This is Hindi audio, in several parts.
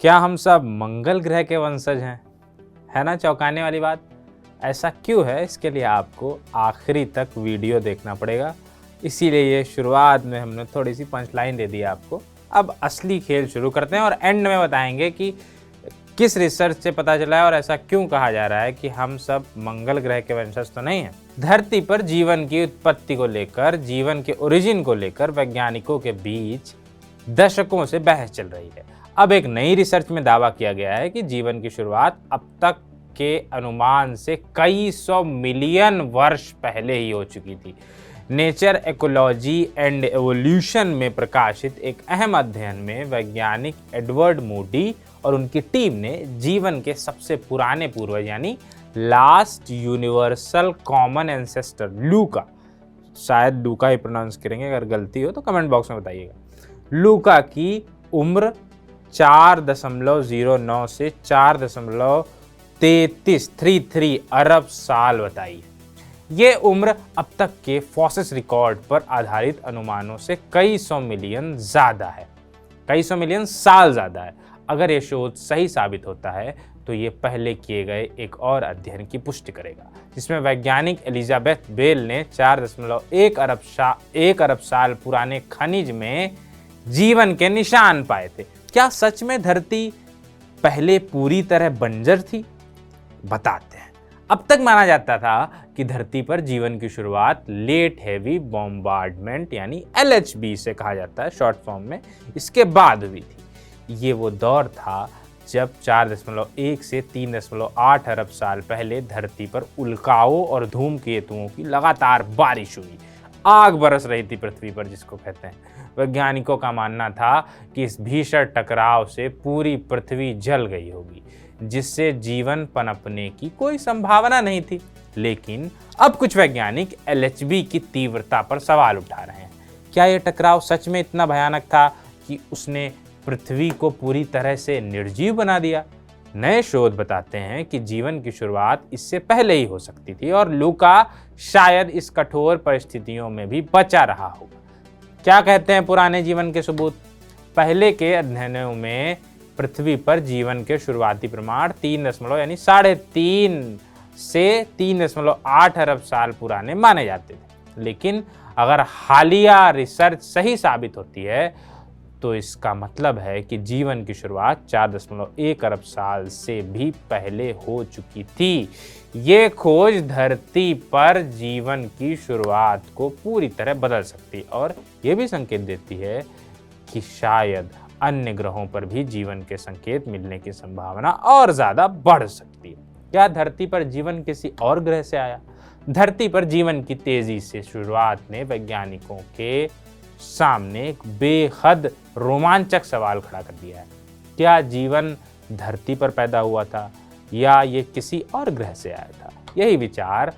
क्या हम सब मंगल ग्रह के वंशज हैं? है ना चौंकाने वाली बात। ऐसा क्यों है, इसके लिए आपको आखिरी तक वीडियो देखना पड़ेगा। इसीलिए ये शुरुआत में हमने थोड़ी सी पंच लाइन दे दी आपको। अब असली खेल शुरू करते हैं और एंड में बताएंगे कि किस रिसर्च से पता चला है और ऐसा क्यों कहा जा रहा है कि हम सब मंगल ग्रह के वंशज तो नहीं हैं। धरती पर जीवन की उत्पत्ति को लेकर, जीवन के ओरिजिन को लेकर वैज्ञानिकों के बीच दशकों से बहस चल रही है। अब एक नई रिसर्च में दावा किया गया है कि जीवन की शुरुआत अब तक के अनुमान से कई सौ मिलियन वर्ष पहले ही हो चुकी थी। नेचर इकोलॉजी एंड एवोल्यूशन में प्रकाशित एक अहम अध्ययन में वैज्ञानिक एडवर्ड मूडी और उनकी टीम ने जीवन के सबसे पुराने पूर्वज यानी लास्ट यूनिवर्सल कॉमन एंसेस्टर लूका, शायद लूका ही प्रोनाउंस करेंगे, अगर गलती हो तो कमेंट बॉक्स में बताइएगा, लूका की उम्र 4.09 से 4.33 अरब साल बताई। ये उम्र अब तक के फॉसिल रिकॉर्ड पर आधारित अनुमानों से कई सौ मिलियन ज़्यादा है, कई सौ मिलियन साल ज़्यादा है। अगर ये शोध सही साबित होता है तो ये पहले किए गए एक और अध्ययन की पुष्टि करेगा, जिसमें वैज्ञानिक एलिजाबेथ बेल ने 4.1 अरब साल पुराने खनिज में जीवन के निशान पाए थे। क्या सच में धरती पहले पूरी तरह बंजर थी? बताते हैं। अब तक माना जाता था कि धरती पर जीवन की शुरुआत लेट हेवी बॉम्बार्डमेंट यानी LHB से कहा जाता है शॉर्ट फॉर्म में, इसके बाद हुई थी। ये वो दौर था जब 4.1 से 3.8 अरब साल पहले धरती पर उल्काओं और धूमकेतुओं की लगातार बारिश हुई। आग बरस रही थी पृथ्वी पर, जिसको कहते हैं। वैज्ञानिकों का मानना था कि इस भीषण टकराव से पूरी पृथ्वी जल गई होगी, जिससे जीवन पनपने की कोई संभावना नहीं थी। लेकिन अब कुछ वैज्ञानिक LHB की तीव्रता पर सवाल उठा रहे हैं। क्या यह टकराव सच में इतना भयानक था कि उसने पृथ्वी को पूरी तरह से निर्जीव बना दिया? नए शोध बताते हैं कि जीवन की शुरुआत इससे पहले ही हो सकती थी और लूका शायद इस कठोर परिस्थितियों में भी बचा रहा होगा। क्या कहते हैं पुराने जीवन के सबूत? पहले के अध्ययनों में पृथ्वी पर जीवन के शुरुआती प्रमाण 3.3 से 3.8 अरब साल पुराने माने जाते थे। लेकिन अगर हालिया रिसर्च सही साबित होती है तो इसका मतलब है कि जीवन की शुरुआत 4.1 अरब साल से भी पहले हो चुकी थी। ये खोज धरती पर जीवन की शुरुआत को पूरी तरह बदल सकती और ये भी संकेत देती है कि शायद अन्य ग्रहों पर भी जीवन के संकेत मिलने की संभावना और ज्यादा बढ़ सकती है। क्या धरती पर जीवन किसी और ग्रह से आया? धरती पर जीवन की तेजी से शुरुआत ने वैज्ञानिकों के सामने एक बेहद रोमांचक सवाल खड़ा कर दिया है। क्या जीवन धरती पर पैदा हुआ था या ये किसी और ग्रह से आया था? यही विचार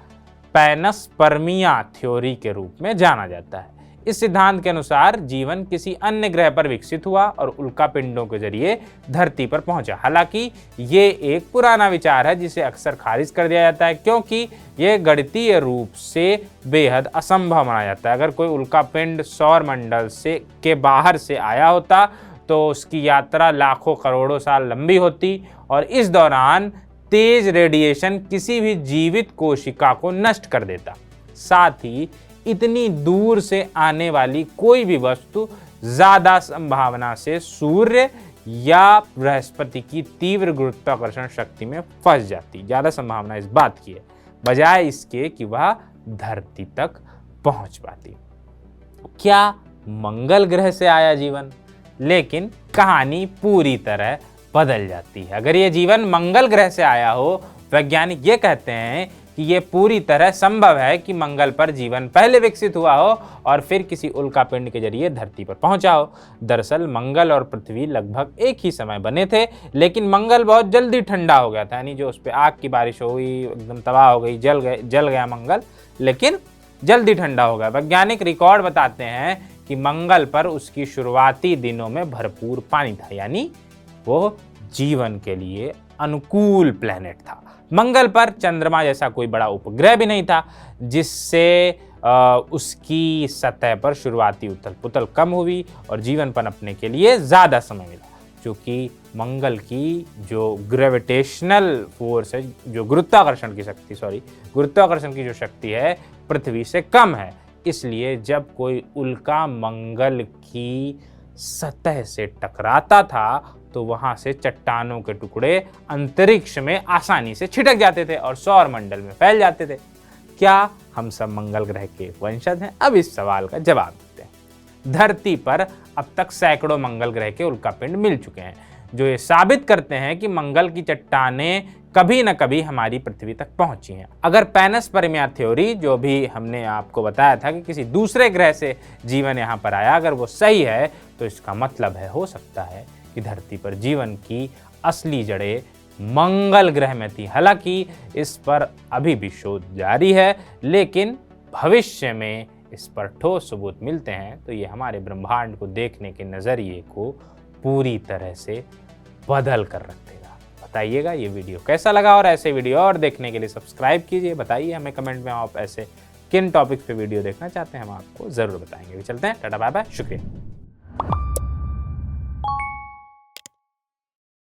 पैनस्पर्मिया थ्योरी के रूप में जाना जाता है। इस सिद्धांत के अनुसार जीवन किसी अन्य ग्रह पर विकसित हुआ और उल्कापिंडों के जरिए धरती पर पहुंचा। हालांकि ये एक पुराना विचार है जिसे अक्सर खारिज कर दिया जाता है, क्योंकि ये गणितीय रूप से बेहद असंभव माना जाता है। अगर कोई उल्कापिंड सौर मंडल से के बाहर से आया होता तो उसकी यात्रा लाखों करोड़ों साल लंबी होती और इस दौरान तेज रेडिएशन किसी भी जीवित कोशिका को नष्ट कर देता। साथ ही इतनी दूर से आने वाली कोई भी वस्तु ज्यादा संभावना से सूर्य या बृहस्पति की तीव्र गुरुत्वाकर्षण शक्ति में फंस जाती। ज्यादा संभावना इस बात की है, बजाय इसके कि वह धरती तक पहुंच पाती। क्या मंगल ग्रह से आया जीवन? लेकिन कहानी पूरी तरह बदल जाती है। अगर ये जीवन मंगल ग्रह से आया हो, वैज्ञानिक ये कहते हैं कि ये पूरी तरह संभव है कि मंगल पर जीवन पहले विकसित हुआ हो और फिर किसी उल्कापिंड के जरिए धरती पर पहुंचा हो। दरअसल मंगल और पृथ्वी लगभग एक ही समय बने थे, लेकिन मंगल बहुत जल्दी ठंडा हो गया था, यानी जो उस पर आग की बारिश हुई, एकदम तबाह हो गई, जल गया मंगल, लेकिन जल्दी ठंडा हो गया। वैज्ञानिक रिकॉर्ड बताते हैं कि मंगल पर उसकी शुरुआती दिनों में भरपूर पानी था, यानी वो जीवन के लिए अनुकूल प्लेनेट था। मंगल पर चंद्रमा जैसा कोई बड़ा उपग्रह भी नहीं था, जिससे उसकी सतह पर शुरुआती उथल पुथल कम हुई और जीवन पनपने के लिए ज़्यादा समय मिला। जो कि मंगल की जो ग्रेविटेशनल फोर्स है, जो गुरुत्वाकर्षण की जो शक्ति है पृथ्वी से कम है। इसलिए जब कोई उल्का मंगल की सतह से टकराता था तो वहां से चट्टानों के टुकड़े अंतरिक्ष में आसानी से छिटक जाते थे और सौर मंडल में फैल जाते थे। क्या हम सब मंगल ग्रह के वंशज हैं? अब इस सवाल का जवाब देते हैं। धरती पर अब तक सैकड़ों मंगल ग्रह के उल्कापिंड मिल चुके हैं, जो ये साबित करते हैं कि मंगल की चट्टानें कभी न कभी हमारी पृथ्वी तक पहुंची हैं। अगर पैनस्पर्मिया थ्योरी, जो भी हमने आपको बताया था कि किसी दूसरे ग्रह से जीवन यहाँ पर आया, अगर वो सही है तो इसका मतलब है, हो सकता है कि धरती पर जीवन की असली जड़ें मंगल ग्रह में थी। हालांकि इस पर अभी भी शोध जारी है, लेकिन भविष्य में इस पर ठोस सबूत मिलते हैं तो ये हमारे ब्रह्मांड को देखने के नज़रिए को पूरी तरह से बदल कर रख देगा। बताइएगा ये वीडियो कैसा लगा, और ऐसे वीडियो और देखने के लिए सब्सक्राइब कीजिए। बताइए हमें कमेंट में आप ऐसे किन टॉपिक्स पे वीडियो देखना चाहते हैं, हम आपको ज़रूर बताएंगे। चलते हैं, टाटा बाय बाय, शुक्रिया।